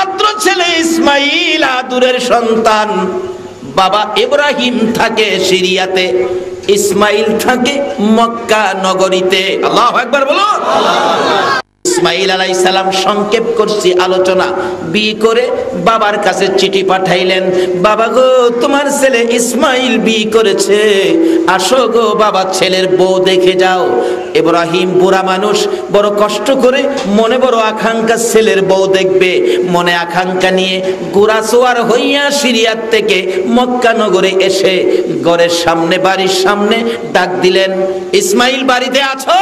একমাত্র ছেলে ইসমাইল আদুরের সন্তান। বাবা ইব্রাহিম থাকে সিরিয়াতে, ইসমাইল থাকে মক্কা নগরীতে। আল্লাহু আকবার বলো। ইসমাইল আলাইহিস সালাম সংক্ষেপ করছি আলোচনা, বিয়ে করে বাবার কাছে চিঠি পাঠাইলেন, বাবা গো তোমার ছেলে ইসমাইল বিয়ে করেছে, আসো গো বাবা ছেলের বউ দেখে যাও। ইব্রাহিম বুড়া মানুষ, বড় কষ্ট করে মনে বড় আকাঙ্ক্ষা ছেলের বউ দেখবে, মনে আকাঙ্ক্ষা নিয়ে গোরাসোয়ার হইয়া সিরিয়াত থেকে মক্কা নগরে এসে ঘরের সামনে বাড়ির সামনে ডাক দিলেন, ইসমাইল বাড়িতে আছো?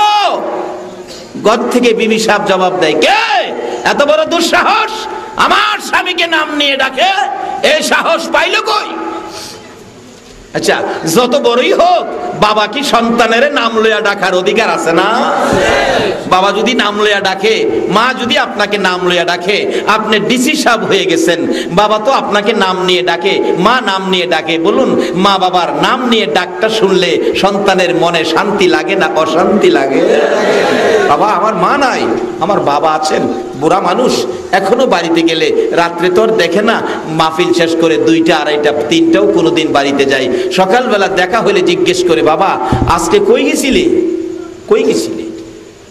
ঘর থেকে বিবি সাহেব জবাব দেয়, কে এত বড় দুঃসাহস আমার স্বামীকে নাম নিয়ে ডাকে? এই সাহস পাইল কই? আচ্ছা যত বড়ই হোক, বাবা কি সন্তানের নাম লইয়া ডাকার অধিকার আছে না? বাবা যদি নাম লইয়া ডাকে, মা যদি আপনাকে নাম লইয়া ডাকে, আপনি ডিসি সাহেব হয়ে গেছেন, বাবা তো আপনাকে নাম নিয়ে ডাকে, মা নাম নিয়ে ডাকে। বলুন, মা বাবার নাম নিয়ে ডাকটা শুনলে সন্তানের মনে শান্তি লাগে না অশান্তি লাগে? বাবা আমার মা নাই, আমার বাবা আছেন, বুড়া মানুষ, এখনো বাড়িতে গেলে রাত্রে তো আর দেখে না, মাহফিল শেষ করে 2টা 2:30 3টাও কোনোদিন বাড়িতে যাই, সকালবেলা দেখা হলে জিজ্ঞেস করে, বাবা আজকে কই গেছিলে? কই গেছিলে?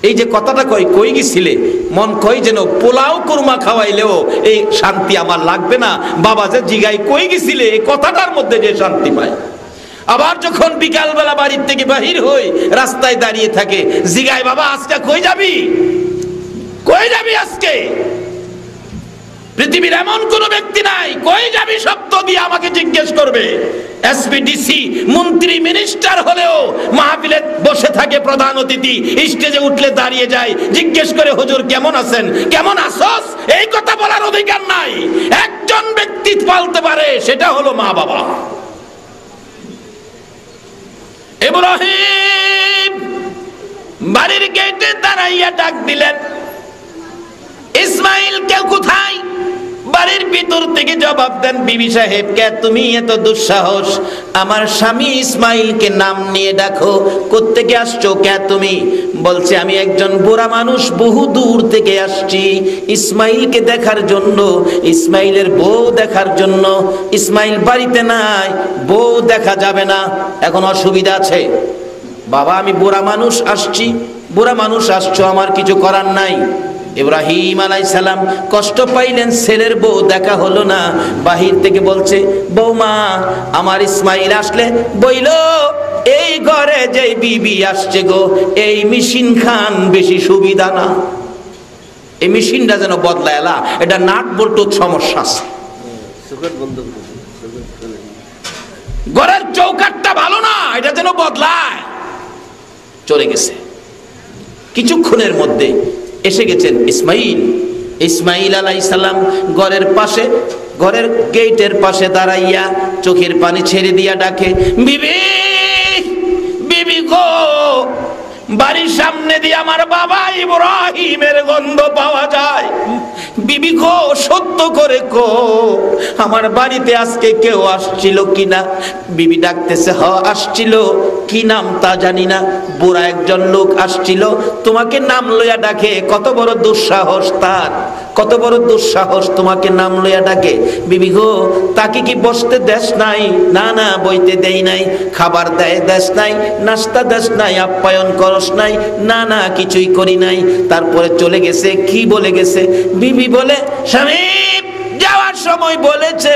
এই যে কথাটা কই গেছিলে, মন কই যেন পোলাও কুরমা খাওয়াইলেও এই শান্তি আমার লাগবে না। বাবা যে জিগাই কই গেছিলে, এই কথাটার মধ্যে যে শান্তি পায়। আবার যখন বিকালবেলা বাড়ির থেকে বাহির হই, রাস্তায় দাঁড়িয়ে থাকে, জিগাই বাবা আজকে কই যাবি? কই যাবি আজকে? পৃথিবীর এমন কোন ব্যক্তি নাই কই যাবি শব্দ দিয়ে আমাকে জিজ্ঞেস করবে। এসপিডিসি মন্ত্রী মিনিস্টার হলেও মাহফিলে বসে থাকে প্রধান অতিথি, স্টেজে উঠলে দাঁড়িয়ে যায়, জিজ্ঞেস করে হুজুর কেমন আছেন, কেমন আছোস, এই কথা বলার অধিকার নাই। একজন ব্যক্তি বলতে পারে, সেটা হলো মা বাবা। ইব্রাহিম বাড়ির গেটে দাঁড়াইয়া ডাক দিলেন, ইসমাইল কে কোথায়? বাড়ির ভিতর থেকে জবাব দেন, বিবি সাহেব কে তুমি এত দুঃসাহস আমার স্বামী ইসমাইলকে নাম নিয়ে ডাকো? কোত্থেকে আসছো কে তুমি? বলছে আমি একজন বুড়া মানুষ, বহু দূর থেকে আসছি ইসমাইলকে দেখার জন্য, ইসমাইলের বউ দেখার জন্য। ইসমাইল বাড়িতে নাই, বউ দেখা যাবে না, এখন অসুবিধা আছে। বাবা আমি বুড়া মানুষ আসছি, বুড়া মানুষ আসছো, আমার কিছু করার নাই। ইব্রাহিম আলাইহিস সালাম কষ্ট পাইলেন, ছেলের বউ দেখা হলো না। বাহির থেকে বলছে, বৌমা আমার ইসমাইল আসলে বইলো এই ঘরে যে বিবি আসছে গো, এই মেশিন খান বেশি সুবিধা না, এই মেশিনটা যেন বদলায়লা, এটা নাট বল্টু সমস্যা আছে। ঘরের চৌকাটটা ভালো না, এটা যেন বদলায়। চলে গেছে, কিছুক্ষণের মধ্যে এসে গেছেন ইসমাইল। ইসমাইল আলাইহিস সালাম ঘরের পাশে, ঘরের গেটের পাশে দাঁড়াইয়া চোখের পানি ছেড়ে দিয়া ডাকে, বিবি বিবি গো, বাড়ির সামনে দিয়ে আমার বাবা ইব্রাহিমের গন্ধ পাওয়া যায়, বিবি গো সত্য করে কো আমার বাড়িতে আজকে কেউ আসছিল কিনা? বিবি ডাকতেছে, হ আসছিল, কি নাম তা জানি না, বুড়া একজন লোক আসছিল, তোমাকে নাম লইয়া ডাকে। কত বড় দুঃসাহস তার, কত বড় দুঃসাহস, তোমাকে নাম লইয়া ডাকে। বিবি গো তাকে কি বসতে দেশ নাই? না না বইতে দেই নাই। খাবার দেয় দেশ নাই, নাস্তা দেশ নাই, আপ্যায়ন করস নাই? না না কিছুই করি নাই। তারপরে চলে গেছে, কি বলে গেছে? বিবি বলে, স্বামী যাওয়ার সময় বলেছে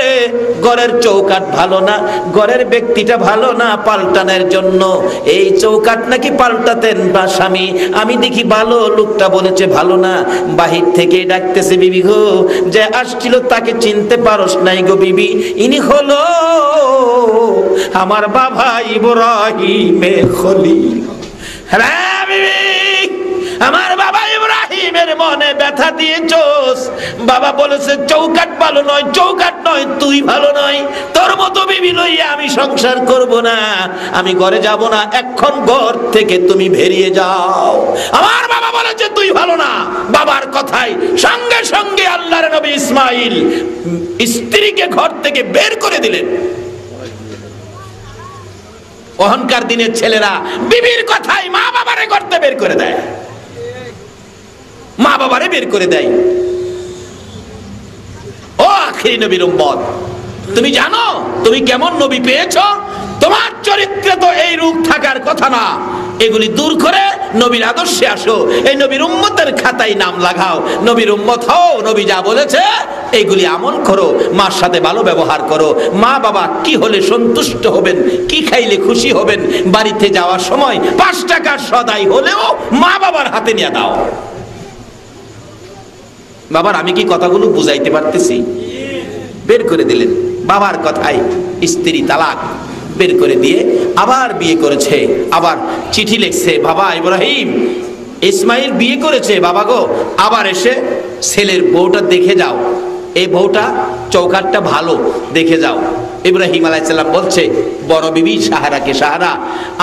ঘরের চৌকাট ভালো না, ঘরের ব্যক্তিটা ভালো না, পাল্টানোর জন্য এই চৌকাট নাকি পাল্টাতেন বা স্বামী, আমি দেখি ভালো, লোকটা বলেছে ভালো না। বাহির থেকে ডাকতেছে, বিবি গো যে আসছিল তাকে চিনতে পারস নাই গো বিবি, ইনি হলো আমার বাবা ইব্রাহিমে খলিল। হ্যাঁ বিবি, আমার বাবা ইব্রাহিমের মনে ব্যথা দিয়েছস। বাবা বলেছে চৌকাট ভালো নয়, চৌকাট নয়, তুই ভালো নয়, তোর মতো বিবি লইয়া আমি সংসার করব না, আমি ঘরে যাব না, এখন ঘর থেকে তুমি বেরিয়ে যাও। আমার বাবা বলেছে তুই ভালো না, বাবার কথাই সঙ্গে সঙ্গে আল্লাহর নবী ইসমাইল স্ত্রীকে ঘর থেকে বের করে দিলেন। অহংকার দিনের ছেলেরা বিবির কথাই মা বাবারে করতে বের করে দেয়, মা বাবারে বের করে দেয়। আখেরি নবীর উম্মত। তুমি জানো তুমি কেমন নবী পেয়েছো? তোমার চরিত্রে তো এই রূপ থাকার কথা না। এগুলি দূর করে নবীর আদর্শে আসো, এই নবীর উম্মতের খাতায় নাম লাগাও, নবীর উম্মত হও। নবী যা বলেছে এইগুলি আমল করো, মার সাথে ভালো ব্যবহার করো। মা বাবা কি হলে সন্তুষ্ট হবেন, কি খাইলে খুশি হবেন, বাড়িতে যাওয়ার সময় 5 টাকার সদাই হলেও মা বাবার হাতে নিয়ে দাও। বাবার আমি কি কথাগুলো বুঝাইতে পারতেছি? বের করে দিলেন বাবার কথায় স্ত্রী তালাক বের করে দিয়ে আবার বিয়ে করেছে, আবার চিঠি লিখছে, বাবা ইব্রাহিম ইসমাইল বিয়ে করেছে বাবা গো, আবার এসে ছেলের বউটা দেখে যাও, এই বউটা চৌকাটটা ভালো দেখে যাও। ইব্রাহিম আলাইহিস সালাম বলছে বড় বিবি সাহারাকে, সাহারা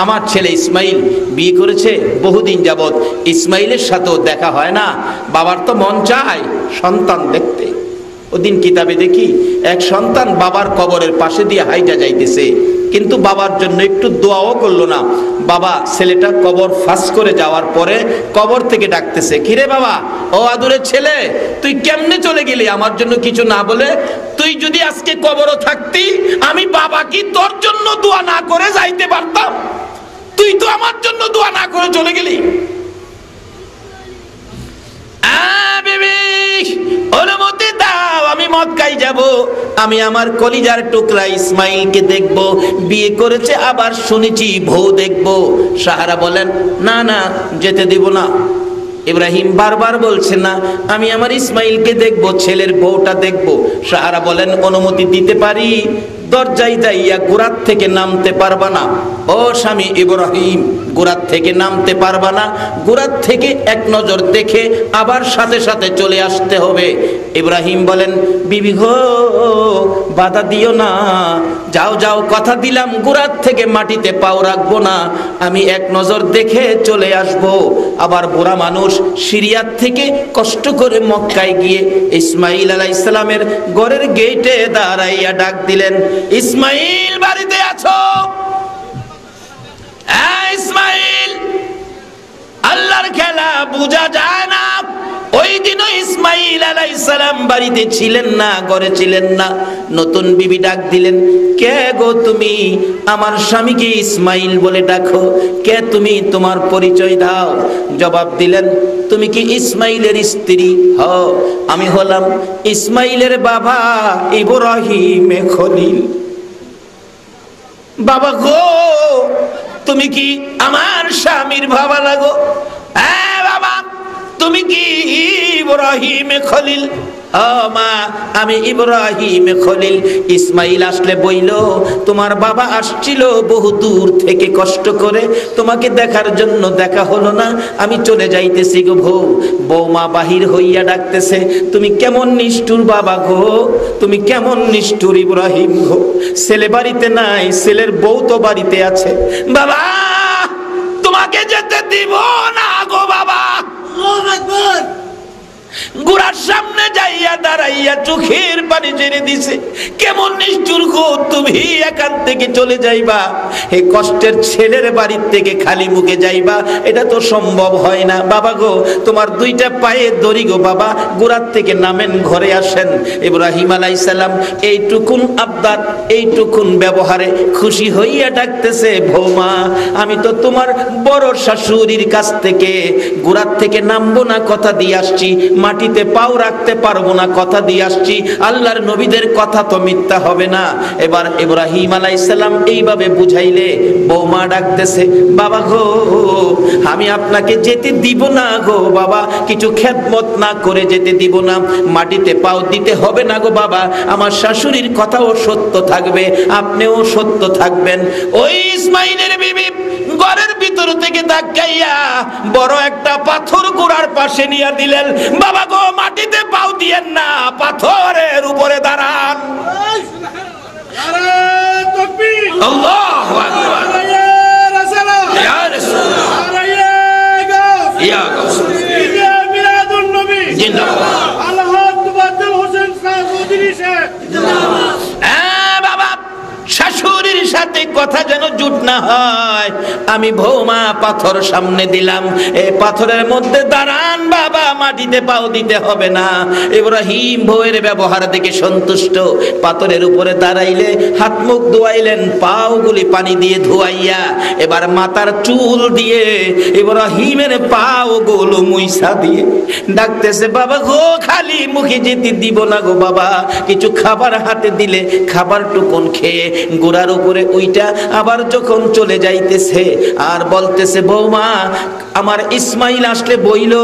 আমার ছেলে ইসমাইল বিয়ে করেছে, বহুদিন যাবত ইসমাইলের সাথেও দেখা হয় না, বাবার তো মন চায় সন্তান দেখতে। ওদিন কিতাবে দেখি এক সন্তান বাবার কবরের পাশে দিয়ে হাইটা যাইতেছে, কিন্তু বাবার জন্য একটু দোয়াও করলো না। বাবা ছেলেটা কবর ফাঁস করে যাওয়ার পরে কবর থেকে ডাকতেছে, কিরে বাবা, ও আদুরের ছেলে, তুই কেমনে চলে গেলি আমার জন্য কিছু না বলে? তুই যদি আজকে কবরও থাকতি, আমি বাবা কি তোর জন্য দোয়া না করে যাইতে পারতাম? তুই তো আমার জন্য দোয়া না করে চলে গেলি। অনুমতি দাও, আমি মক্কায় যাব, আমি আমার কলিজার টুকরা ইসমাইলকে দেখব, বিয়ে করেছে আবার শুনেছি বউ দেখব। সাহারা বলেন না না, যেতে দিব না। ইব্রাহিম বারবার বলছে না, আমি আমার ইসমাইলকে দেখব, ছেলের বউটা দেখব। সাহারা বলেন অনুমতি দিতে পারি, দরজায় যাইয়া গোরাত থেকে নামতে পারবা না। ও স্বামী ইব্রাহিম, গোরাত থেকে নামতে পারবা না, গোরাত থেকে এক নজর দেখে আবার সাথে সাথে চলে আসতে হবে। ইব্রাহিম বলেন বিবি গো, বাধা দিও না, যাও যাও, কথা দিলাম গোরাত থেকে মাটিতে পাও রাখবো না, আমি এক নজর দেখে চলে আসব। আবার বুড়া মানুষ সিরিয়াত থেকে কষ্ট করে মক্কায় গিয়ে ইসমাইল আলাইহিস সালামের ঘরের গেটে দাঁড়াইয়া ডাক দিলেন, ইসমাইল বাড়িতে আছো? ইসমাইল, আল্লাহর খেলা বোঝা যায় না। ওই দিনও ইসমাইল আলাইহিস সালাম বাড়িতে ছিলেন না, ঘরে ছিলেন না। নতুন বিবি ডাক দিলেন, কে গো তুমি? আমার স্বামীকে ইসমাইল বলে ডাকো, কে তুমি? তোমার পরিচয় দাও। জবাব দিলেন, তুমি কি ইসমাইলের স্ত্রী? হও, আমি হলাম ইসমাইলের বাবা ইব্রাহিম খলিল। বাবা গো, তুমি কি আমার স্বামীর বাবা লাগো? হ্যাঁ বাবা, তুমি কি ইব্রাহিম খলিল? মা, আমি ইব্রাহিম খলিল। ইসমাইল আসলে বইল, তোমার বাবা আসছিল বহু দূর থেকে কষ্ট করে, তোমাকে দেখার জন্য দেখা হলো না, আমি চলে যাইতেছি গো বউ। বৌমা বাহির হইয়া ডাকতেছে, তুমি কেমন নিষ্ঠুর বাবা গো, তুমি কেমন নিষ্ঠুর ইব্রাহিম গো, ছেলে বাড়িতে নাই, ছেলের বউ তো বাড়িতে আছে। বাবা তোমাকে যেতে দিব না গো বাবা। গোড়ার সামনে যাইয়া দাঁড়াইয়া চোখের পানি ছেড়ে দিছে, কেমন নিষ্ঠুর গো, তুমি এখান থেকে চলে যাইবা, এই কষ্টের ছেলের বাড়ির থেকে খালি মুখে যাইবা, এটা তো সম্ভব হয় না। বাবা গো, তোমার দুইটা পায়ে দড়ি গো বাবা, গোড়ার থেকে নামেন, ঘরে আসেন। ইব্রাহিম আলাইহিস সালাম এইটুকুন আবদার, এইটুকুন ব্যবহারে খুশি হইয়া ডাকতেছে, বৌমা আমি তো তোমার বড় শাশুড়ির কাছ থেকে গোড়ার থেকে নামবো না কথা দিয়ে আসছি, মাটিতে পাও রাখতে পারবো না কথা দিয়ে আসছি, আল্লাহর নবীদের কথা তো মিথ্যা হবে না। এবার ইব্রাহিম আলাইহিস সালাম এইভাবে বুঝাইলে বৌমা ডাকতেছে, বাবা গো আমি আপনাকে যেতে দিব না গো বাবা, কিছু খেদমত না করে যেতে দিব না, মাটিতে পাও দিতে হবে না গো বাবা, আমার শাশুড়ির কথাও সত্য থাকবে, আপনিও সত্য থাকবেন। ওই ইসমাইলের বিবি ঘরের ভিতর থেকে ধাক্কাইয়া বড় একটা পাথর গোড়ার পাশে নিয়ে দিলেন, বাবা গো মাটিতে পাও দিয়েন না, পাথরের উপরে দাঁড়ান। আল্লাহু আকবার। ইয়া রাসূলুল্লাহ, ইয়া গাউস, ইয়া মিলাদুন নবী, জিন্দাবাদ। আলহাজ মুবাদ্দাল হোসেন চৌধুরী সাহেব, জিন্দাবাদ। বাবা শাশুড়ির সাথে কথা যেন জুট না হয়, আমি বৌমা পাথর সামনে দিলাম, এই পাথরের মধ্যে দাঁড়ান বাবা, মাটিতে পাও দিতে হবে না। ইব্রাহিম বউয়ের ব্যবহার দেখে সন্তুষ্ট, পাথরের উপরে দাঁড়াইলে হাত মুখ ধোয়াইলেন, পাওগুলি পানি দিয়ে ধোয়াইয়া এবার মাথার চুল দিয়ে ইব্রাহিমের পাও গুলো মুইসা দিয়ে ডাকতেছে, বাবা গো খালি মুখে যেতে দিব না গো বাবা, কিছু খাবার হাতে দিলে খাবার টুকুন খেয়ে গোড়ার উপরে ওইটা আবার যখন চলে যাইতেছে আর বলতেছে, বৌমা আমার ইসমাইল আসলে বইল,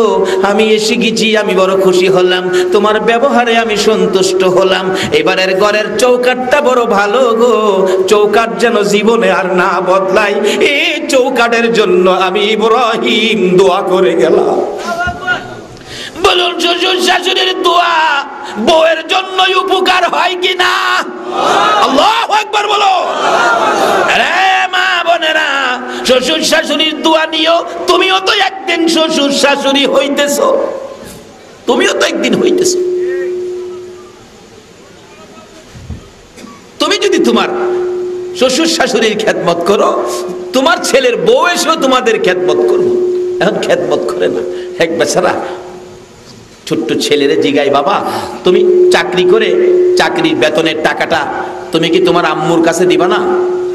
আমি এসে গেছি, আমি বড় খুশি হলাম, তোমার ব্যবহারে আমি সন্তুষ্ট হলাম, এবারের ঘরের চৌকাটটা বড় ভালো গো, চৌকাট যেন জীবনে আর না বদলাই, এই চৌকাটের জন্য আমি ইব্রাহিম দোয়া করে গেলাম। বলুন শ্বশুর শাশুড়ির দোয়া বউয়ের জন্যই উপকার হয় কিনা? আল্লাহু আকবার বলো। আরে মা বোনেরা, শ্বশুর শাশুড়ির দোয়া নিও, তুমিও তো একদিন শ্বশুর শাশুড়ি হইতেছো, তুমিও তো একদিন হইতেছো। তুমি যদি তোমার শ্বশুর শাশুড়ির খেদমত করো, তোমার ছেলের বউ এসেও তোমাদের খেদমত করবো। এখন খেদমত করে না, এক বেচারা ছোট্ট ছেলেরে জিগাই, বাবা তুমি চাকরি করে চাকরির বেতনের টাকাটা তুমি কি তোমার আম্মুর কাছে দিবা না?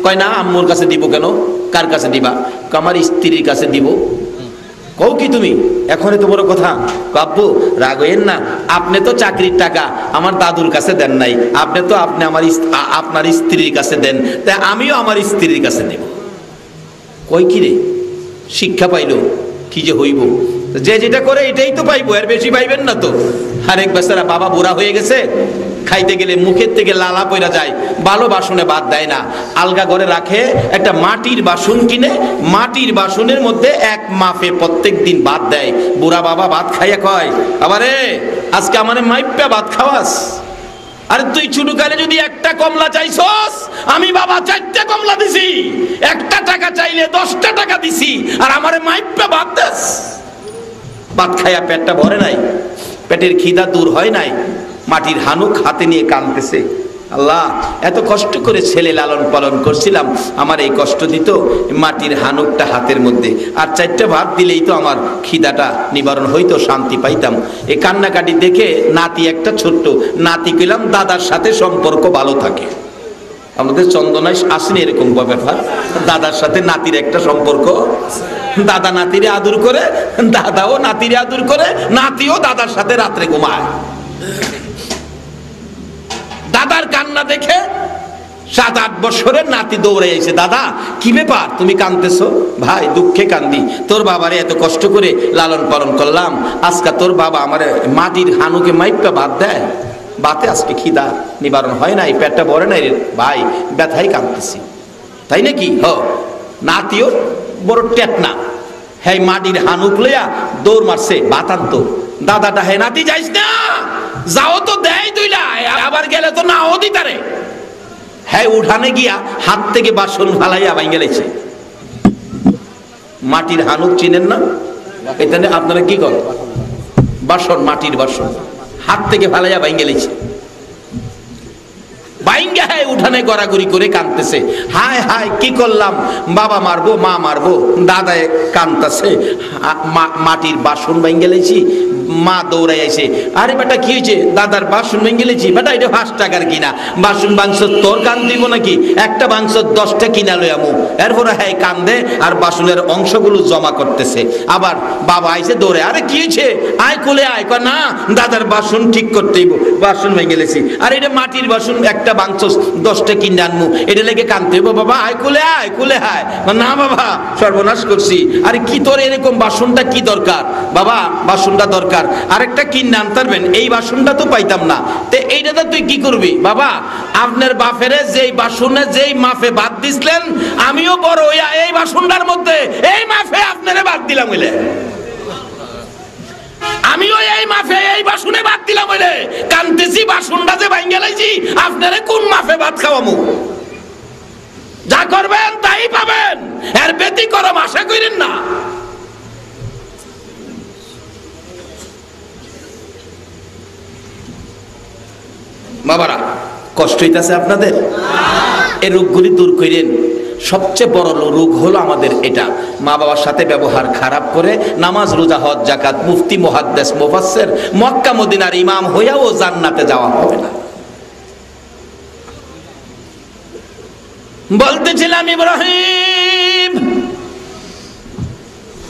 কয় না, আম্মুর কাছে দিব কেন? কার কাছে দিবা? আমার স্ত্রীর কাছে দিব। কও কি তুমি এখন এত বড় কথা? আব্বু রাগ হইেন না, আপনি তো চাকরির টাকা আমার দাদুর কাছে দেন নাই, আপনি তো আপনার স্ত্রীর কাছে দেন, তাই আমিও আমার স্ত্রীর কাছে দেব। কই কি রে, শিক্ষা পাইলো কি যে হইব, যে যেটা করে এটাই তো পাইবো, এর বেশি পাইবেন না তো। আরেক বেচারা বাবা বুড়া হয়ে গেছে, খাইতে গেলে মুখের থেকে লালা পয়রা যায়, ভালো বাসনে ভাত দেয় না, আলগা ঘরে রাখে, একটা মাটির বাসন কিনে মাটির বাসনের মধ্যে এক মাপে প্রত্যেক দিন ভাত দেয়। বুড়া বাবা ভাত খাইয়া কয়, আবারে আজকে আমারে মাইপা ভাত খাওয়াস? আরে তুই ছোটকালে যদি একটা কমলা চাইছস, আমি বাবা 4টা কমলা দিছি, একটা টাকা চাইলে 10টা টাকা দিছি, আর আমারে মাইপা ভাত দেস? ভাত খাইয়া পেটটা ভরে নাই, পেটের খিদা দূর হয় নাই, মাটির হানুক হাতে নিয়ে কাঁদতেছে, আল্লাহ এত কষ্ট করে ছেলে লালন পালন করছিলাম, আমার এই কষ্ট দিত, মাটির হানুকটা হাতের মধ্যে, আর 4টা ভাত দিলেই তো আমার খিদাটা নিবারণ হইতো, শান্তি পাইতাম। এই কান্নাকাটি দেখে নাতি একটা ছোট্ট নাতি কইলাম, দাদার সাথে সম্পর্ক ভালো থাকে। আমাদের চন্দনায় আসেনি এরকম ব্যাপার, দাদার সাথে নাতির একটা সম্পর্ক, দাদা নাতিরে আদর করে, দাদাও নাতিরে আদর করে, নাতিও দাদার সাথে রাত্রে ঘুমায়। দাদার কান্না দেখে 7-8 বছরের নাতি দৌড়ে এসে, দাদা কি ব্যাপার তুমি কাঁদতেছো? ভাই দুঃখে কান্দি, তোর বাবারে এত কষ্ট করে লালন পালন করলাম, আজকে তোর বাবা আমারে মাটির হানুকে মাইপা ভাত দেয়, বাতে আজকে খিদা নিবারণ হয় নাই, পেটটা ভরে নাই রে ভাই, ব্যথাই কাঁদতেছি। তাই নাকি? নাতিও বড় টেটনা, হ্যাঁ মাটির হানুক লইয়া দৌড় মারছে, ভাত আনতো। দাদাটা, হে নাতি যাইস না, যাও তো দেয় দুইলা, আবার গেলে তো নাও দিতারে। হ্যাঁ উঠানে গিয়া হাত থেকে বাসন ফালাইয়া ভাঙ্গে গেলেছে। মাটির হানুক চিনেন না? এখানে আপনারা কি করেন? বাসন, মাটির বাসন হাত থেকে ফালাইয়া ভাঙ্গে গেলেছে। বাইঙ্গা হায় উঠানে গড়াগড়ি করে কাঁদতেছে, হায় হায় কি করলাম, বাবা মারবো, মা মারবো, দাদায় কাঁদতেছে, মাটির বাসন ভাঙ্গে গেলেছি। মা দৌড়াই আইছে, আরে বেটা কি হয়েছে? দাদার বাসন ভেঙে গেলেছি। বেটা এটা 5 টাকার কিনা বাসন, বাংশ তোর কান দিব নাকি? একটা বাংশ 10টা কিনা লই আমু। এরপরে হ্যাঁ কান্দে আর বাসনের অংশগুলো জমা করতেছে। আবার বাবা আইছে দৌড়ে, আরে কি হয়েছে? আয় কোলে আয়। কয় না, দাদার বাসন ঠিক করতেইব, বাসন ভেঙে গেলেছি। আর এটা মাটির বাসন, একটা বাংশ 10টা কিনে আনমু, এটা লেগে কানতে হইব। বাবা আয় কোলে আয়, কোলে আয়। না বাবা সর্বনাশ করছি। আরে কি তোর এরকম বাসনটা কি দরকার? বাবা বাসনটা দরকার, আরেকটা কিনে আনতারবেন, এই বাসনটা তো পাইতাম না, তে এইটাতে তুই কি করবি? বাবা আপনার বাপেরে যেই বাসনে যেই মাফে বাদ দিছিলেন, আমিও বড় হইয়া এই বাসনটার মধ্যে এই মাফে আপনারে বাদ দিলাম বলে, আমিও এই মাফে এই বাসনে বাদ দিলাম বলে কানতেছি। বাসনটা যে ভাঙ্গে লাইছি, আপনারে কোন মাফে ভাত খাওয়ামু? যা করবেন তাই পাবেন, এর ব্যতিক্রম আশা করেন না। বাবারা কষ্ট হইতাছে আপনাদের? এই রোগগুলি দূর করেন, সবচেয়ে বড় রোগ হলো আমাদের এটা, মা বাবার সাথে ব্যবহার খারাপ করে নামাজ রোজা হজ যাকাত মুফতি মুহাদ্দিস মুফাসসির মক্কা মদিনার ইমাম হইয়াও জান্নাতে যাওয়া হবে না। বলতেছিলাম ইব্রাহিম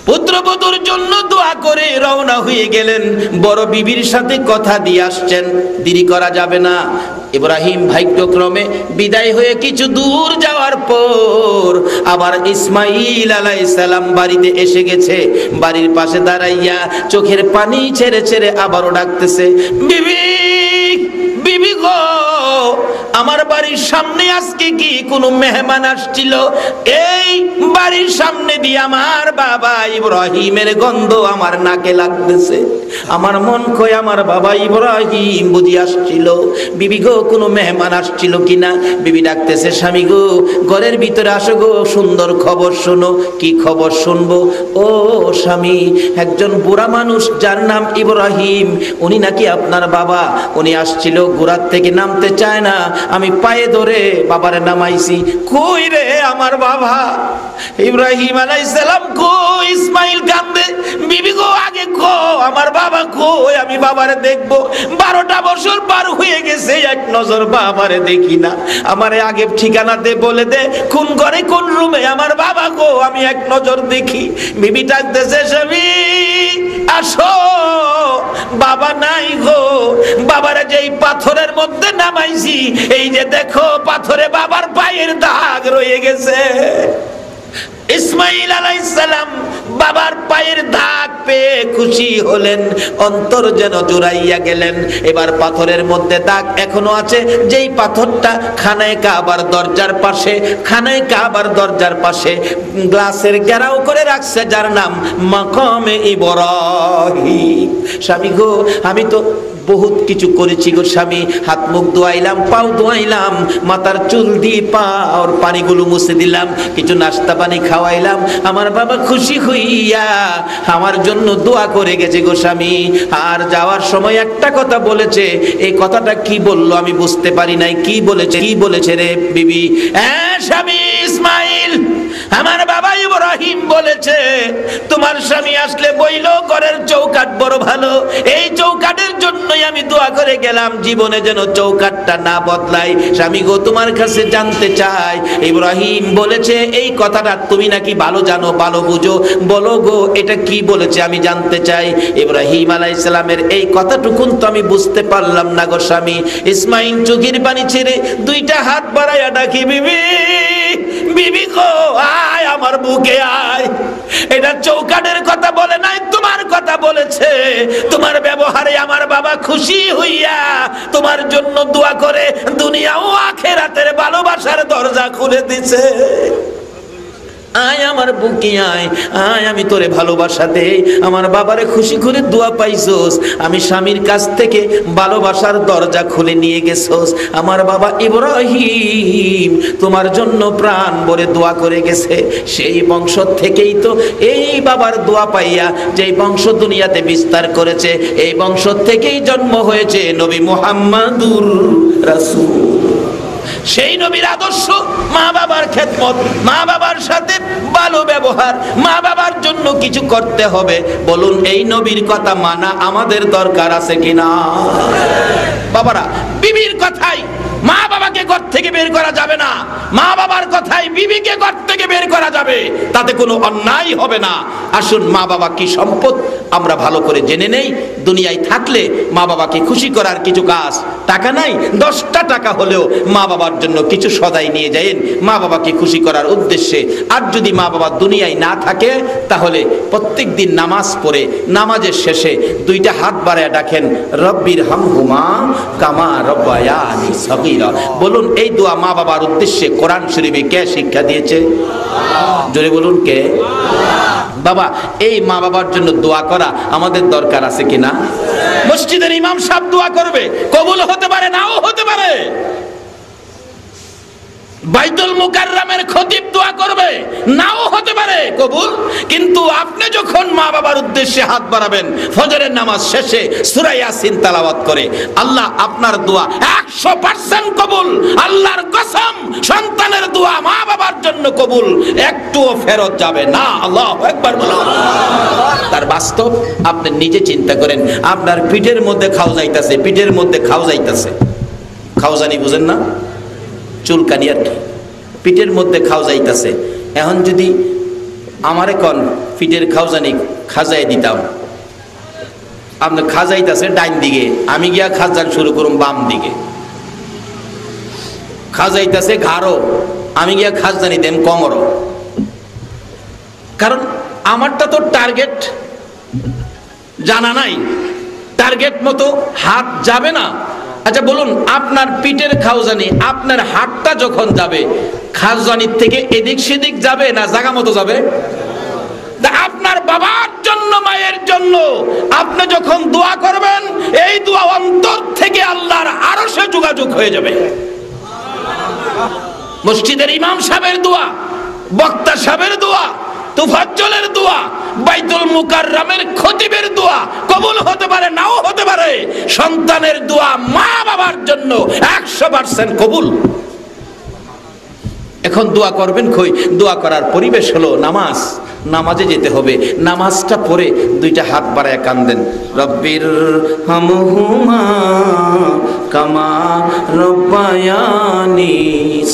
পুত্রবধূর জন্য দোয়া করে রওনা হয়ে গেলেন, বড় বিবির সাথে কথা দিয়ে আসছেন, দেরি করা যাবে না। ইব্রাহিম ভাগ্যক্রমে বিদায় হয়ে কিছু দূর যাওয়ার পর আবার ইসমাইল আলাইহিস সালাম বাড়িতে এসে গেছে। বাড়ির পাশে দাঁড়াইয়া চোখের পানি ছেড়ে ছেড়ে আবারও ডাকতেছে, বিবি বিবি গো, আমার বাড়ির সামনে আজকে কি কোনো মেহমান আসছিল? এই বাড়ির সামনে দিয়ে আমার বাবা ইব্রাহিমের গন্ধ আমার নাকে লাগতেছে। আমার মন কয় আমার বাবা ইব্রাহিম বুঝি আসছিল। বিবি গো, কোনো মেহমান আসছিল কিনা? বিবি ডাকতেছে, স্বামী গো, ঘরের ভিতরে আসো গো, সুন্দর খবর শোনো। কি খবর শুনবো? ও স্বামী, একজন বুড়া মানুষ যার নাম ইব্রাহিম, উনি নাকি আপনার বাবা। উনি আসছিল, ঘোড়ার থেকে নামতে চায় না, আমি পায়ে ধরে বাবারে নামাইছি। কই রে আমার বাবা? ইব্রাহিম আলাইহিস সালাম কই? ইসমাইল কান্দে, বিবি গো আগে কো আমার বাবা কই, আমি বাবারে দেখবো। 12টা বছর পার হয়ে গেছে, এক নজর বাবারে দেখি না। আমারে আগে ঠিকানা দে, বলে দে কোন ঘরে কোন রুমে আমার বাবা গো, আমি এক নজর দেখি। বিবি ডাকতেছে, স্বামী আসো, বাবা নাই গো। বাবারে যেই পাথরের মধ্যে নামাইছি, এই যে দেখো পাথরে বাবার পায়ের দাগ রয়ে গেছে। ইসমাইল আলাইহিস সালাম বাবার পায়ের দাগ পেয়ে খুশি হলেন, অন্তর যেন জুড়াইয়া গেলেন। এবার পাথরের মধ্যে দাগ এখনো আছে, যেই পাথরটা খানায়ে কাবার দরজার পাশে, খানায়ে কাবার দরজার পাশে গ্লাসের ঘেরাও করে রাখছে, যার নাম মাকামে ইব্রাহিম। স্বামী গো, আমি তো বহুত কিছু করেছি গো স্বামী, হাত মুখ ধোয়াইলাম, পাও ধোয়াইলাম, মাথার চুল দিয়ে পাওয়ার পানিগুলো মুছে দিলাম, কিছু নাস্তা পানি খাওয়াইলাম। আমার বাবা খুশি হইয়া আমার জন্য দোয়া করে গেছে গো স্বামী। আর যাওয়ার সময় একটা কথা বলেছে, এই কথাটা কি বললো আমি বুঝতে পারি নাই। কি বলেছে? কি বলেছে রে বিবি? হ্যাঁ স্বামী ইসমাইল, আমার বাবা ইব্রাহিম বলেছে তোমার স্বামী আসলে বইলো ঘরের চৌকাঠ বড় ভালো, এই চৌকাঠের জন্যই আমি দোয়া করে গেলাম, জীবনে যেন চৌকাঠটা না বদলাই। স্বামী গো, তোমার কাছে জানতে চাই, ইব্রাহিম বলেছে এই কথাটা তুমি নাকি ভালো জানো, ভালো বুঝো, বলো গো এটা কি বলেছে আমি জানতে চাই। ইব্রাহিম আলাইহিস সালামের এই কথাটুকুন তো আমি বুঝতে পারলাম না গো স্বামী। ইসমাইল চোখের পানি ছেড়ে দুইটা হাত বাড়াইয়া ডাকি, বিবি বিবি গো আয় আমার বুকে আয়। এটা চৌকাঠের কথা বলে নাই, তোমার কথা বলেছে। তোমার ব্যবহারে আমার বাবা খুশি হইয়া তোমার জন্য দোয়া করে দুনিয়া ও আখিরাতের ভালোবাসার দরজা খুলে দিছে। আয় আমার বুকে আয়, আয় আমি তোরে ভালোবাসা দেই। আমার বাবারে খুশি করে দোয়া পাইছোস, আমি স্বামীর কাছ থেকে ভালোবাসার দরজা খুলে নিয়ে গেছোস। আমার বাবা ইব্রাহিম তোমার জন্য প্রাণ ভরে দোয়া করে গেছে। সেই বংশ থেকেই তো এই বাবার দোয়া পাইয়া যেই বংশ দুনিয়াতে বিস্তার করেছে, এই বংশ থেকেই জন্ম হয়েছে নবী মুহাম্মাদুর রাসূল। সেই নবীর আদর্শ, মা বাবার খেদমত, মা বাবার সাথে ভালো ব্যবহার, মা বাবার জন্য কিছু করতে হবে। বলুন এই নবীর কথা মানা আমাদের দরকার আছে কিনা? বাবারা, বিবির কথাই মা বাবাকে ঘর থেকে বের করা যাবে না, মা বাবার কথাই বিবিকে ঘর থেকে বের করা যাবে, তাতে কোনো অন্যায় হবে না। আসুন মা বাবা কি সম্পদ আমরা ভালো করে জেনে নেই। দুনিয়ায় থাকলে মা বাবাকে খুশি করার কিছু কাজ, টাকা নাই 10টা টাকা হলেও মা বাবার জন্য কিছু সদাই নিয়ে যায়েন মা বাবাকে খুশি করার উদ্দেশ্যে। আর যদি মা বাবা দুনিয়ায় না থাকে, তাহলে প্রত্যেক দিন নামাজ পড়ে নামাজের শেষে দুইটা হাত বাড়ায় ডাকেন, রব্বির হামহুমা কামা রব্বায়ানি সগীরা। বলুন এই দোয়া মা বাবার উদ্দেশ্যে কোরআন শরীফে কে শিক্ষা দিয়েছে? জোরে বলুন কে? বাবা, এই মা বাবার জন্য দোয়া করা আমাদের দরকার আছে কিনা? মসজিদের ইমাম সাহেব দোয়া করবে, কবুল হতে পারে নাও হতে পারে। বাইতুল মুকাররমের খতিব দোয়া করবে, নাও হতে পারে কবুল। কিন্তু আপনি যখন মা বাবার উদ্দেশ্যে হাত বাড়াবেন ফজরের নামাজ শেষে সূরা ইয়াসিন তেলাওয়াত করে, আল্লাহ আপনার দোয়া 100% কবুল। আল্লাহর কসম, সন্তানের দোয়া মা বাবার জন্য কবুল, একটুও ফেরত যাবে না। আল্লাহু আকবার বলো। তার বাস্তব আপনি নিজে চিন্তা করেন। আপনার পিঠের মধ্যে খাও যাইতাছে, পিঠের মধ্যে খাও যাইতাছে, খাও জানি বুঝেন না, চুলকানি আর কি, পিঠের মধ্যে খাও যাইতাছে। এখন যদি আমারে কোন পিঠের খাও জানি খাজাই দিতাম, আপনি খাজাইতাছে ডাইন দিকে, আমি গিয়া খাজান শুরু করুম বাম দিকে। খাজাইতাছে ঘাড়ো, আমি গিয়া খাজানি দেম কোমরও। কারণ আমারটা তো টার্গেট জানা নাই, টার্গেট মতো হাত যাবে না। আচ্ছা বলুন, আপনার পিঠের খাওজানি আপনার হাতটা যখন যাবে, খাওজানির থেকে এদিক সেদিক যাবে না জায়গা মতো যাবে? আপনার বাবার জন্য, মায়ের জন্য আপনি যখন দোয়া করবেন, এই দোয়া অন্তর থেকে আল্লাহর আরশে যোগাযোগ হয়ে যাবে। মসজিদের ইমাম সাহেবের দোয়া, বক্তা সাহেবের দোয়া, তুফাজ্জলের দোয়া, বাইতুল মুকাররমের খতিবের দোয়া কবুল হতে পারে, নাও হতে পারে। সন্তানের দোয়া মা বাবার জন্য 100% কবুল। এখন দোয়া করবেন কই? দোয়া করার পরিবেশ হলো নামাজ। নামাজে যেতে হবে, নামাজটা পড়ে দুইটা হাত বাড়ায় কান্দেন, রব্বির হামহুমা কামা রব্বায়ানি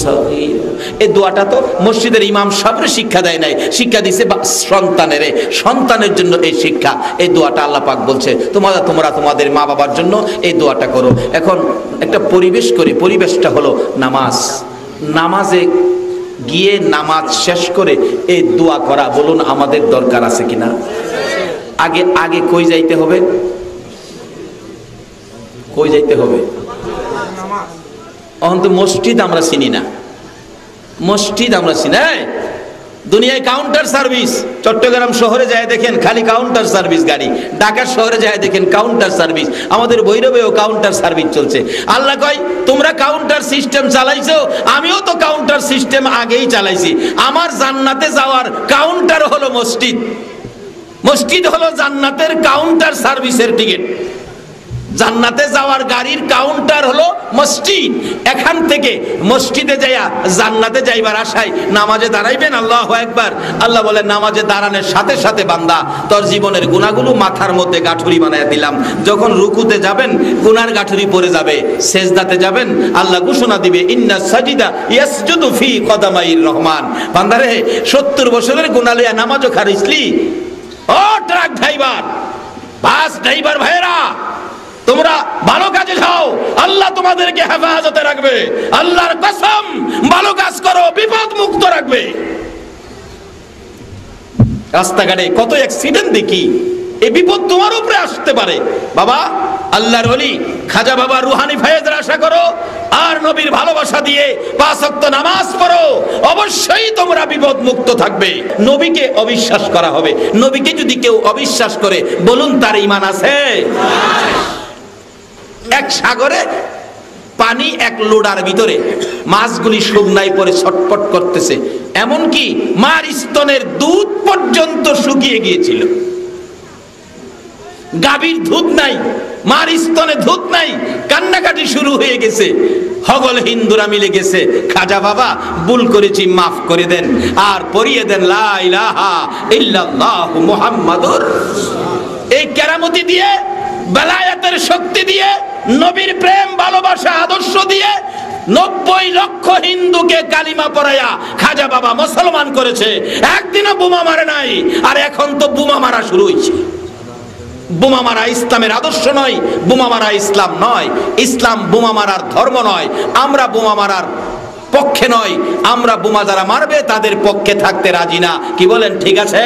সগীরা। এই দোয়াটা তো মসজিদের ইমাম সাহেবের শিক্ষা দেয় নাই, শিক্ষা দিছে সন্তানের। সন্তানের জন্য এই শিক্ষা, এই দোয়াটা আল্লাহ পাক বলছে তোমরা তোমাদের মা বাবার জন্য এই দোয়াটা করো। এখন একটা পরিবেশ করি, পরিবেশটা হলো নামাজ। নামাজে গিয়ে নামাজ শেষ করে এই দোয়া করা, বলুন আমাদের দরকার আছে কিনা? আগে আগে কই যাইতে হবে? কই যাইতে হবে? অন্ত মসজিদ আমরা চিনি না, মসজিদ আমরা চিনি না। দুনিয়ায় কাউন্টার সার্ভিস, চট্টগ্রাম শহরে যায় দেখেন খালি কাউন্টার সার্ভিস গাড়ি, ঢাকা শহরে যায় দেখেন কাউন্টার সার্ভিস, আমাদের ভৈরবেও কাউন্টার সার্ভিস চলছে। আল্লাহ কয় তোমরা কাউন্টার সিস্টেম চালাইছো, আমিও তো কাউন্টার সিস্টেম আগেই চালাইছি। আমার জান্নাতে যাওয়ার কাউন্টার হলো মসজিদ। মসজিদ হলো জান্নাতের কাউন্টার সার্ভিসের টিকিট। জান্নাতে যাওয়ার গাড়ির কাউন্টার হলো মসজিদ। এখান থেকে মসজিদে যাইয়া জান্নাতে যাইবার আশায় নামাজে দাঁড়াইবেন, আল্লাহু আকবার। আল্লাহ বলে নামাজে দাঁড়ানোর সাথে সাথে বান্দা তোর জীবনের গুনাহগুলো মাথার মধ্যে গাঁঠুরি বানায়া দিলাম। যখন রুকুতে যাবেন গুনার গাঁঠুরি পড়ে যাবে, সেজদাতে যাবেন আল্লাহ ঘোষণা দিবে ইন্না সাজিদা ইয়াসজুদু ফি কদামাইর রহমান। বান্দারে 70 বছরের গুনাহ লইয়া নামাজও খারিজলি। ও ট্রাক ড্রাইভার, বাস ড্রাইভার ভাইরা, তোমরা ভালো কাজে যাও, আল্লাহ তোমাদেরকে হেফাজতে রাখবে। আল্লাহর কসম, ভালো কাজ করো, বিপদ মুক্ত রাখবে। রাস্তাঘাটে কত অ্যাক্সিডেন্ট দেখি, এই বিপদ তোমার উপরে আসতে পারে। বাবা আল্লাহর ওলি খাজা বাবা রুহানি ফায়েজের আশা করো, আর নবীর ভালোবাসা দিয়ে 5 ওয়াক্ত নামাজ পড়ো, অবশ্যই তোমরা বিপদ মুক্ত থাকবে। নবীকে অবিশ্বাস করা হবে। নবীকে যদি কেউ অবিশ্বাস করে, বলুন তার ঈমান আছে? এক সাগরে পানি, এক লোডার ভিতরে মাছগুলি শুকনায় পরে ছটপট করতেছে, এমনকি মার স্তনের দুধ পর্যন্ত শুকিয়ে গিয়েছিল। গাভীর দুধ নাই, মার স্তনে দুধ নাই, কান্নাকাটি শুরু হয়ে গেছে। হগল হিন্দুরা মিলে গেছে, খাজা বাবা ভুল করেছি মাফ করে দেন, আর পড়িয়ে দেন লা ইলাহা ইল্লাল্লাহু মুহাম্মাদুর। এই কেরামতি দিয়ে, বেলায়েতের শক্তি দিয়ে, নবীর প্রেম ভালোবাসা আদর্শ দিয়ে 90 লক্ষ হিন্দুকে কালিমা পড়ায়া খাজা বাবা মুসলমান করেছে। একদিনও বোমা মারে নাই, আর এখন তো বোমা মারা শুরু হয়েছে। বোমা মারা ইসলামের আদর্শ নয়, বোমা মারা ইসলাম নয়, ইসলাম বোমা মারার ধর্ম নয়। আমরা বোমা মারার পক্ষে নয়, আমরা বোমা যারা মারবে তাদের পক্ষে থাকতে রাজি না। কি বলেন? ঠিক আছে?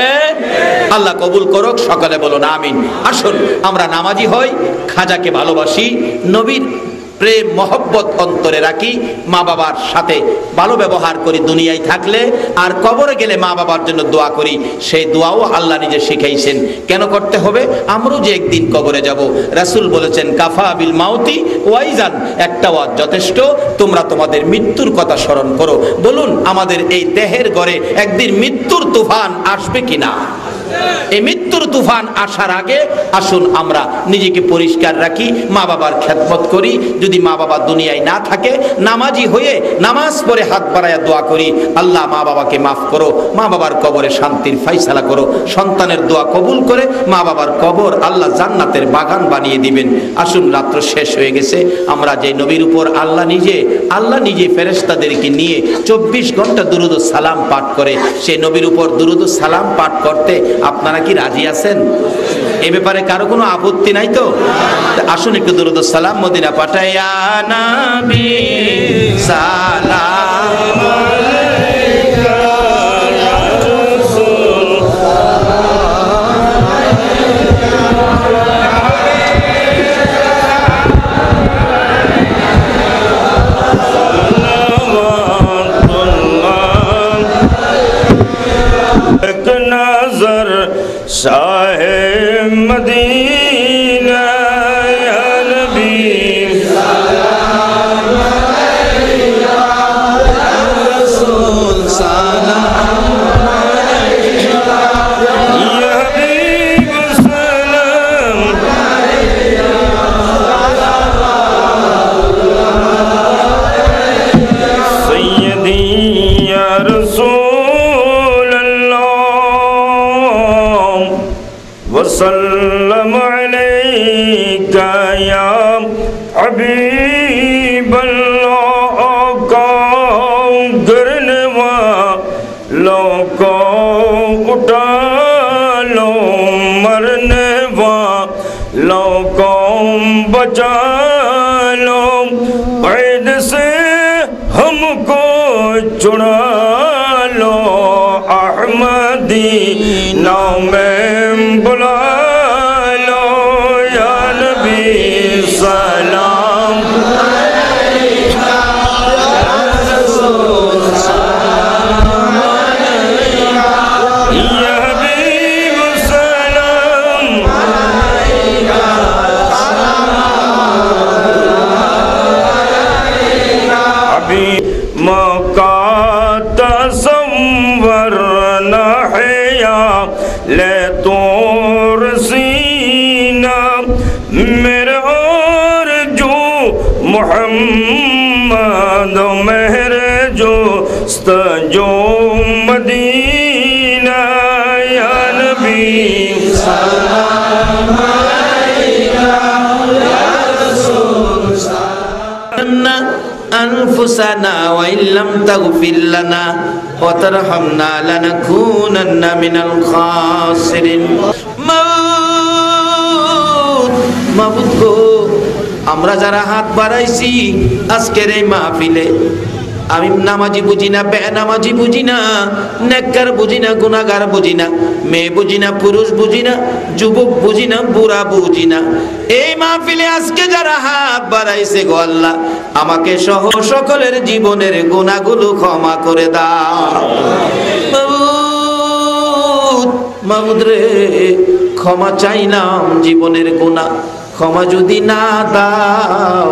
আল্লাহ কবুল করুক, সকলে বলুন আমিন। আসুন আমরা নামাজি হই, খাজাকে ভালোবাসি, নবীর প্রেম মহব্বত অন্তরে রাখি, মা বাবার সাথে ভালো ব্যবহার করি দুনিয়ায় থাকলে, আর কবরে গেলে মা বাবার জন্য দোয়া করি। সেই দোয়াও আল্লাহ নিজে শিখাইছেন। কেন করতে হবে? আমরাও যে একদিন কবরে যাব। রাসূল বলেছেন কাফা বিল মাউতি ওয়াইজান, একটা ওয়াজ যথেষ্ট, তোমরা তোমাদের মৃত্যুর কথা স্মরণ করো। বলুন আমাদের এই দেহের ঘরে একদিন মৃত্যুর তুফান আসবে কিনা? এই মৃত্যুর তুফান আসার আগে আসুন আমরা নিজেকে পরিষ্কার রাখি, মা বাবার খেদমত করি। যদি মা বাবা দুনিয়ায় না থাকে, নামাজি হয়ে নামাজ পড়ে হাত বাড়ায়া দোয়া করি, আল্লাহ মা বাবাকে মাফ করো, মা বাবার কবরে শান্তির ফাইসালা করো। সন্তানের দোয়া কবুল করে মা বাবার কবর আল্লাহ জান্নাতের বাগান বানিয়ে দিবেন। আসুন, রাত্র শেষ হয়ে গেছে, আমরা যে নবীর উপর আল্লাহ নিজে ফেরেশতাদেরকে নিয়ে 24 ঘন্টা দুরূদ ও সালাম পাঠ করে, সেই নবীর উপর দুরূদ ও সালাম পাঠ করতে আপনারা কি রাজি আছেন? এ ব্যাপারে কারো কোনো আপত্তি নাই তো? আসুন একটু দুরূদ ও সালাম মদিনা পাঠাই। ইয়া নবী সালাম আলাইকা ইয়া রাসূল एक नजर शाहे मदीना या नबी सलाम अलैका या रसूल सलाम अलैका या हबीब सलाम अलैका सय्यदी या रसूल वसल्लम अलैका या हबीबल्लाह का गिरने वालों को उठा लो, मरने वालों को बचा लो, कैद से हमको छुड़ा लो, अहमदी नाम में बुला लो या नबी सलाम अलैका या रसूल सलाम अलैका या हबीब सलाम अलैका अभी मौका तसव्वुर न है या ले तो रसीना मेरे और जो मोहम्मद मेरे जो जो मदीना या नबी सलाम अलैका या रसूल सलाम أنفسنا وإن لم تغفر لنا وترحمنا لنكونن من الخاسرين মাবুদ গো, আমরা যারা হাত বাড়াইছি আজকের এই মাহফিলে, আমি নামাজি বুঝি না, বেনামাজি বুঝি না, নেককার বুঝি না, গুনাহগার বুঝি না, মেয়ে বুঝি না, পুরুষ বুঝি না, যুবক বুঝি না, বুড়া বুঝি না, এই মাহফিলে আজকে যারা হাত বাড়াইছে গো আল্লাহ, আমাকে সহ সকলের জীবনের গুনাহগুলো ক্ষমা করে দাও। মাবুদ রে, ক্ষমা চাইলাম জীবনের গুনাহ, ক্ষমা যদি না দাও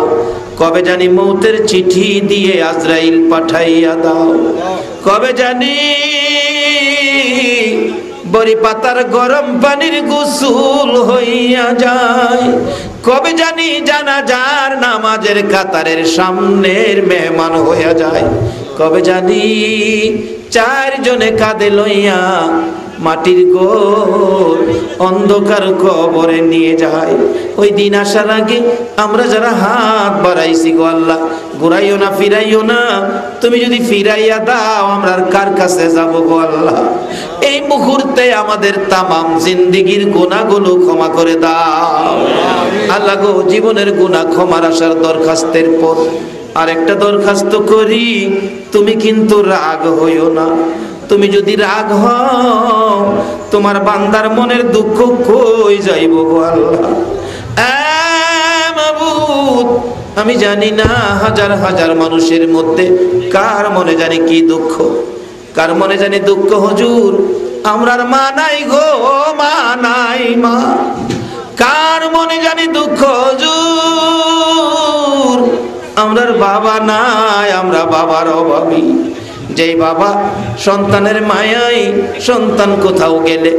কবে জানি মৌতের চিঠি দিয়ে আজরাইল পাঠাইয়া দাও, কবে জানি বড়ি পাতার গরম পানির গোসল হইয়া যায়, কবে জানি জানাজার নামাজের কাতারের সামনের মেহমান হইয়া যায়, কবে জানি চারজনে কাঁধে লইয়া মাটির গোল অন্ধকার কবরে নিয়ে যায়। ওই দিন আসার আগে আমরা যারা হাত বাড়াইছি গো আল্লাহ, ঘুরাইও না, ফিরাইও না, তুমি যদি ফিরাইয়া দাও আমরা কার কাছে যাব গো আল্লাহ? এই মুহূর্তে আমাদের তামাম জিন্দেগীর গুনাহগুলো ক্ষমা করে দাও আল্লাহ গো। জীবনের গুনাহ ক্ষমার আসার দরখাস্তের পর আরেকটা দরখাস্ত করি, তুমি কিন্তু রাগ হইও না। তুমি যদি রাগ হও তোমার বান্দার মনের দুঃখ কই যাইব গো আল্লাহ? মাবুদ, আমি জানি না হাজার হাজার মানুষের মধ্যে কার মনে জানি কি দুঃখ, কার মনে জানি দুঃখ হুজুর আমরার মা নাই গো, মা নাই মা। কার মনে জানি দুঃখ হুজুর আমরার বাবা নাই, আমরা বাবার অভাবী। যেই বাবা সন্তানের মায়ায় সন্তান কোথাও গেলে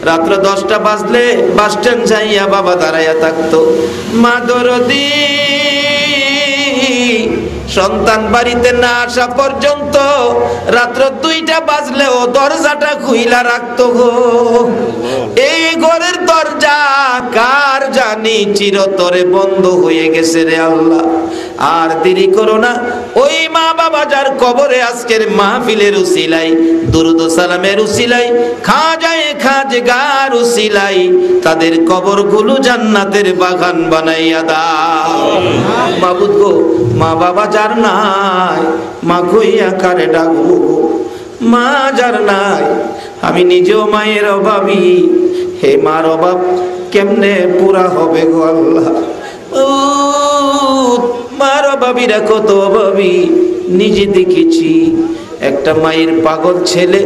রাত্র 10টা বাজলে বাস স্ট্যান্ড যাইয়া বাবা দাঁড়াইয়া থাকতো, মা দরদি সন্তান বাড়িতে না আসা পর্যন্ত রাত্র 2টা বাজলেও দরজাটা খুইলা রাখতো গো। এই ঘরের দরজা কার জানি চিরতরে বন্ধ হয়ে গেছে রে আল্লাহ। আর দেরি করো না, ওই মা বাবা যার কবরে আজকের মাহফিলের উসিলাই, দুরুদ ও সালামের উসিলাই, খাজায়ে খাজগার উসিলাই তাদের কবরগুলো জান্নাতের বাগান বানাইয়া দাও মাবুদ গো। মা বাবা যার নাই মা কইয়া কারে ডাকবো, মা যার নাই আমি নিজেও মায়ের অভাবী, হে মার অভাব কেমনে পুরা হবে গো আল্লাহ। মার অভাবীরা কত অভাবী নিজে দেখেছি। একটা মায়ের পাগল ছেলে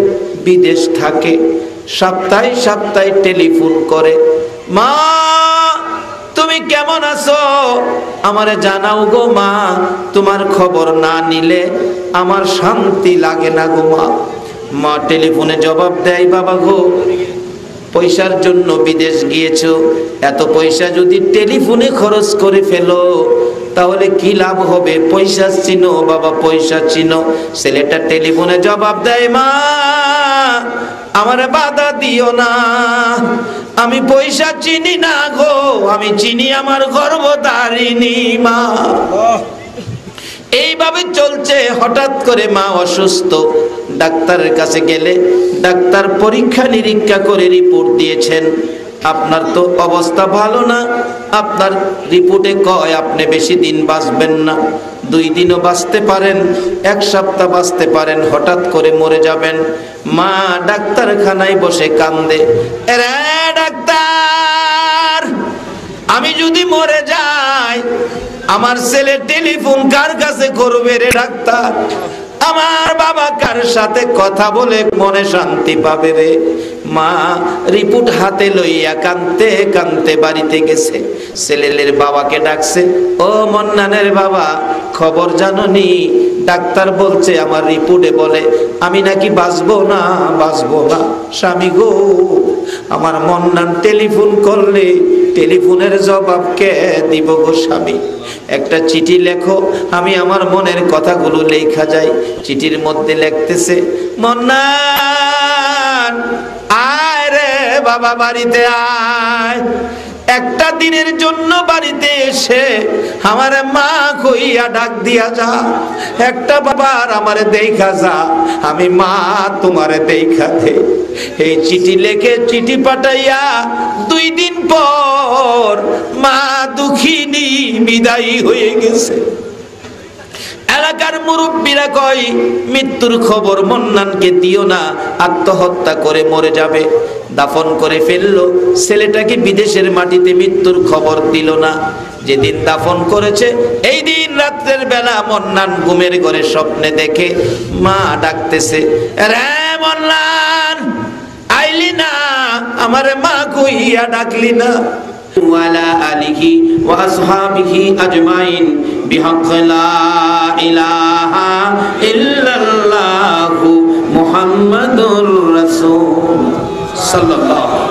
বিদেশ থাকে, সপ্তাহে সপ্তাহে টেলিফোন করে, মা তুমি কেমন আছো আমারে জানাও গো মা, তোমার খবর না নিলে আমার শান্তি লাগে না গো মা। মা টেলিফোনে জবাব দেয়, বাবা গো পয়সার জন্য বিদেশ গিয়েছো, এত পয়সা যদি টেলিফোনে খরচ করে ফেলো তাহলে কি লাভ হবে? পয়সা চিনো বাবা, পয়সা চিনো। ছেলেটা টেলিফোনে জবাব দেয়, মা আমারে বাধা দিও না, আমি পয়সা চিনি না গো, আমি চিনি আমার গর্ভধারিণী মা। এইভাবে চলছে। হঠাৎ করে মা অসুস্থ, ডাক্তারের কাছে গেলে ডাক্তার পরীক্ষা নিরীক্ষা করে রিপোর্ট দিয়েছেন, আপনার তো অবস্থা ভালো না, আপনার রিপোর্টে কয় আপনি বেশি দিন বাঁচবেন না, 2 দিনও বাঁচতে পারেন, 1 সপ্তাহ বাঁচতে পারেন, হঠাৎ করে মরে যাবেন। মা ডাক্তারখানায় বসে কান্দে, রে ডাক্তার আমি যদি মরে যাই আমার ছেলে টেলিফোন কার কাছে করবে রে ডাক্তার? আমার বাবা কার সাথে কথা বলে মনে শান্তি পাবে রে? মা রিপোর্ট হাতে লইয়া কাঁদতে কাঁদতে বাড়িতে গেছে। ছেলের বাবাকে ডাকছে, ও মন্নানের বাবা খবর জানোনি? ডাক্তার বলছে আমার রিপোর্টে বলে আমি নাকি বাঁচবো না, বাঁচবো না। স্বামী গো আমার মন্নান টেলিফোন করলে টেলিফোনের জবাব কে দিব গো স্বামী? একটা চিঠি লেখো, আমি আমার মনের কথাগুলো লেখা যায়। চিঠির মধ্যে লিখতেছে, মন্নান আয় রে বাবা বাড়িতে আয়, একটা দিনের জন্য বাড়িতে এসে আমার মা কইয়া ডাক দিয়া যা, একটা বাবার আমারে দেখা যা, আমি মা তোমারে দেখা দে। এই চিঠি লেখে চিঠি পাঠাইয়া 2 দিন পর মা দুঃখিনী বিদায়ী হয়ে গেছে। এলাকার মুরব্বীরা কয় মৃত্যুর খবর মন্নানকে দিও না, আত্মহত্যা করে মরে যাবে। দাফন করে ফেললো ছেলেটাকে বিদেশের মাটিতে, মৃত্যুর খবর দিল না। যেদিন দাফন করেছে এই দিন রাত্রের বেলা মন্নান ঘুমের ঘরে স্বপ্নে দেখে মা ডাকতেছে, রে মন্নান আইলি না, আমারে মা কইয়া ডাকলি না? ওয়ালা আলিহি ওয়া আসহাবিহি আজমাইন বিহাক্ক লা ইলাহা ইল্লাল্লাহু মুহাম্মাদুর রাসূল সাল্লাল্লাহু